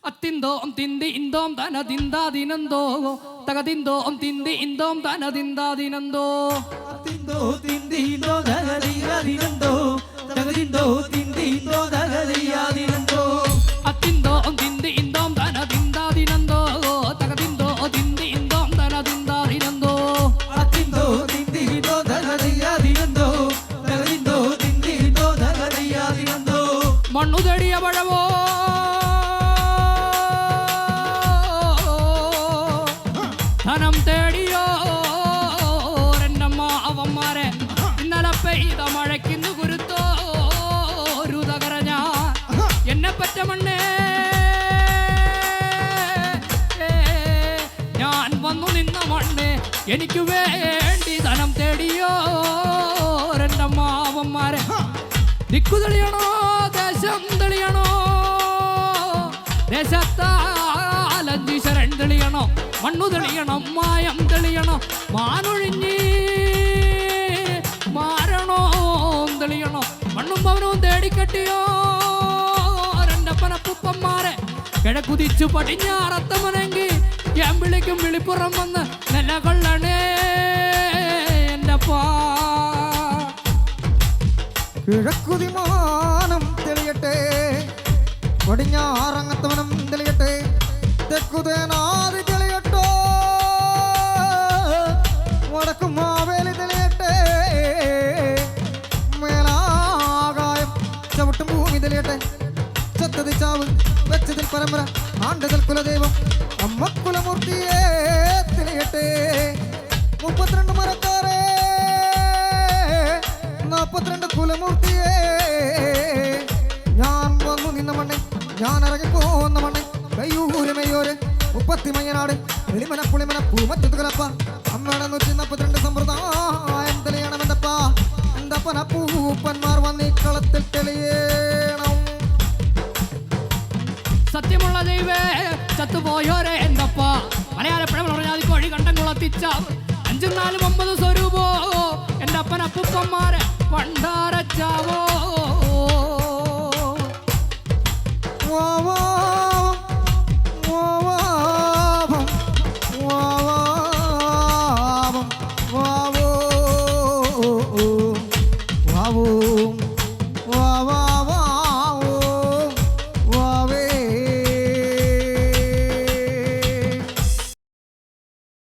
അത്തിന്തോ തിന്തി ഇന്തോം തന തിന്താതിനന്തോ തകതിന്തോ തിന്തി ഇന്തോം തന തിന്താതിനന്തോ അത്തിന്തോ തിന്തി Indo തകതിയാതിനന്തോ തകതിന്തോ തിന്തി Indo തകതിയാതിനന്തോ അത്തിന്തോ തിന്തി ഇന്തോം തന തിന്താതിനന്തോ തകതിന്തോ തിന്തി ഇന്തോം തന തിന്താതിനന്തോ അത്തിന്തോ തിന്തി ഇന്തോ തകതിയാതിനന്തോ തകതിന്തോ തിന്തി ഇന്തോ തകതിയാതിനന്തോ മണ്ണു തടിയ പഴവോ ധനം തേടിയോ രണ്ടമ്മ അവന്മാരെ ഇന്നലെ പെയ്ത മഴയ്ക്കിന്ന് കുരുത്തോ ഒരു തകരഞ്ഞ എന്നെ പറ്റ മണ്ണേ ഞാൻ വന്നു നിന്ന മണ്ണേ എനിക്ക് വേണ്ടി ധനം തേടിയോ രണ്ടമ്മ അവന്മാരെ ദിക്കു തെളിയണോ ദേശം തെളിയണോ ദേശത്താലഞ്ചി ശരൺ തെളിയണോ മണ്ണു തെളിയണം മായം തെളിയണോ മാനൊഴിഞ്ഞി മാരണോ തെളിയണോ മണ്ണും പവനവും തേടിക്കെട്ടിയോ രണ്ടപ്പനപ്പുപ്പന്മാരെ കിഴക്കുതിച്ചു പടിഞ്ഞാറത്തമനെങ്കിൽ ഞാൻ വിളിക്കും വിളിപ്പുറം വന്ന് നിലകൊള്ളണേ എൻ്റെ പാ കിഴക്കുതിമാനം തെളിയട്ടെ പടിഞ്ഞാറങ്ങത്തവനം തെളിയട്ടെ തെക്കുതേനാദി തെളിയട്ടോ വടക്കും മാവേലി തെളിയട്ടെ മേലാകായം ചവിട്ടും ഭൂമി തെളിയട്ടെ ചത്തതി ചാവ് വെച്ചതിൽ പരമ്പര ആണ്ടതിൽ കുലദൈവം അമ്മ കുലമൂർത്തിയെ തെളിയട്ടെ 32 മരക്കാരെ 42 കുലമൂർത്തിയെ ഞാൻ വന്നു നിന്ന മണ്ണെ ഞാൻ ഇറങ്ങിപ്പോന്ന മണ്ണെ കയ്യൂര് മെയ്യൂര് 30 മയ്യനാട് വെളിമന പുളിമന പൂമത്തുകലപ്പ അമ്മയുടെ 142 സമ്പ്രദായം തെളിയണമെന്തപ്പ എന്തപ്പന പൂപ്പന്മാർ വന്നീ കളത്തിൽ തെളിയണം സത്യമുള്ള ദൈവേ ചത്തുപോയോരെ എന്തപ്പ മലയാളപ്പഴ പറഞ്ഞാൽ കോഴി കണ്ടം കുളത്തിച്ച 5 4 9 സ്വരൂപോ എൻ്റെ അപ്പനപ്പൂപ്പന്മാരെ പണ്ടാരച്ചാവോ